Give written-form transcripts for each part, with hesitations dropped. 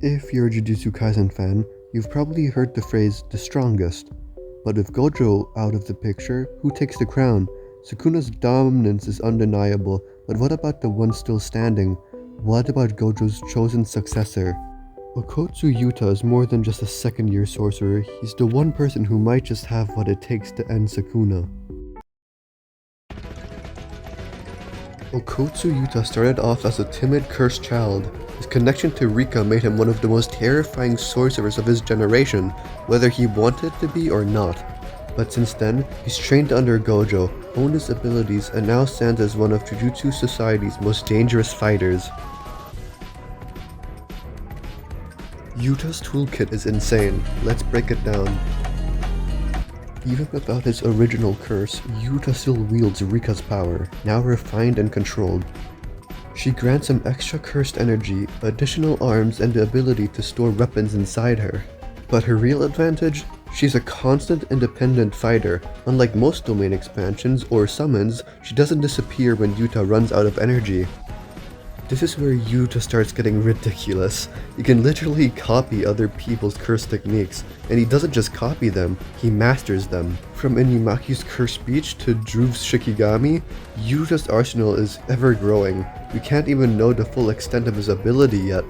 If you're a Jujutsu Kaisen fan, you've probably heard the phrase the strongest. But with Gojo out of the picture, who takes the crown? Sukuna's dominance is undeniable, but what about the one still standing? What about Gojo's chosen successor? Okkotsu Yuta is more than just a second-year sorcerer, he's the one person who might just have what it takes to end Sukuna. Okkotsu Yuta started off as a timid, cursed child. His connection to Rika made him one of the most terrifying sorcerers of his generation, whether he wanted to be or not. But since then, he's trained under Gojo, honed his abilities, and now stands as one of Jujutsu Society's most dangerous fighters. Yuta's toolkit is insane. Let's break it down. Even without his original curse, Yuta still wields Rika's power, now refined and controlled. She grants him extra cursed energy, additional arms, and the ability to store weapons inside her. But her real advantage? She's a constant independent fighter. Unlike most domain expansions or summons, she doesn't disappear when Yuta runs out of energy. This is where Yuta starts getting ridiculous. He can literally copy other people's curse techniques, and he doesn't just copy them, he masters them. From Inumaki's curse speech to Drew's Shikigami, Yuta's arsenal is ever growing. We can't even know the full extent of his ability yet.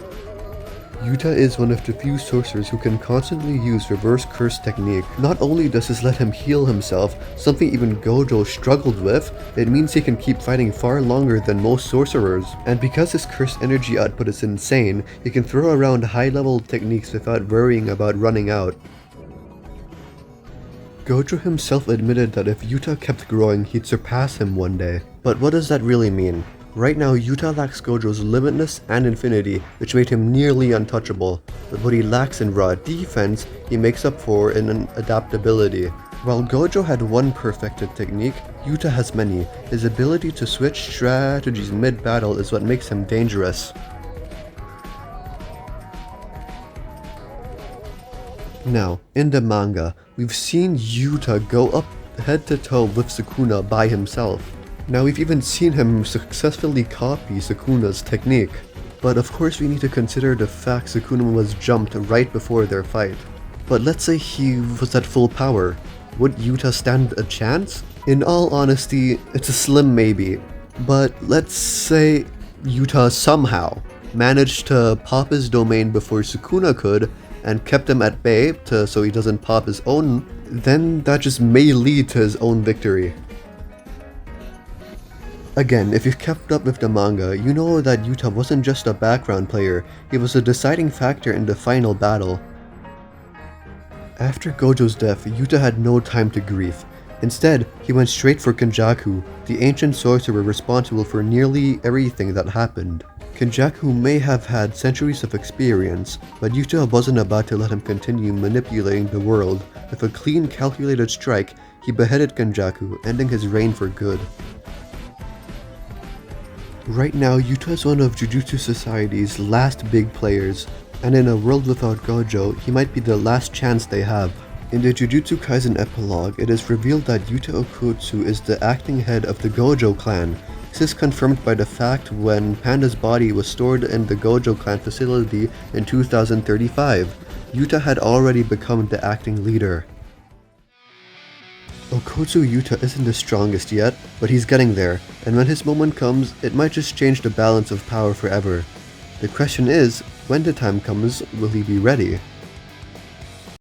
Yuta is one of the few sorcerers who can constantly use reverse curse technique. Not only does this let him heal himself, something even Gojo struggled with, it means he can keep fighting far longer than most sorcerers. And because his curse energy output is insane, he can throw around high-level techniques without worrying about running out. Gojo himself admitted that if Yuta kept growing, he'd surpass him one day. But what does that really mean? Right now, Yuta lacks Gojo's limitless and infinity, which made him nearly untouchable, but what he lacks in raw defense, he makes up for in an adaptability. While Gojo had one perfected technique, Yuta has many. His ability to switch strategies mid-battle is what makes him dangerous. Now, in the manga, we've seen Yuta go up head-to-toe with Sukuna by himself. Now we've even seen him successfully copy Sukuna's technique. But of course we need to consider the fact Sukuna was jumped right before their fight. But let's say he was at full power. Would Yuta stand a chance? In all honesty, it's a slim maybe. But let's say Yuta somehow managed to pop his domain before Sukuna could and kept him at bay so he doesn't pop his own, then that just may lead to his own victory. Again, if you've kept up with the manga, you know that Yuta wasn't just a background player, he was a deciding factor in the final battle. After Gojo's death, Yuta had no time to grieve. Instead, he went straight for Kenjaku, the ancient sorcerer responsible for nearly everything that happened. Kenjaku may have had centuries of experience, but Yuta wasn't about to let him continue manipulating the world. With a clean, calculated strike, he beheaded Kenjaku, ending his reign for good. Right now, Yuta is one of Jujutsu Society's last big players, and in a world without Gojo, he might be the last chance they have. In the Jujutsu Kaisen epilogue, it is revealed that Yuta Okkotsu is the acting head of the Gojo clan. This is confirmed by the fact when Panda's body was stored in the Gojo clan facility in 2035. Yuta had already become the acting leader. Okkotsu Yuta isn't the strongest yet, but he's getting there, and when his moment comes, it might just change the balance of power forever. The question is, when the time comes, will he be ready?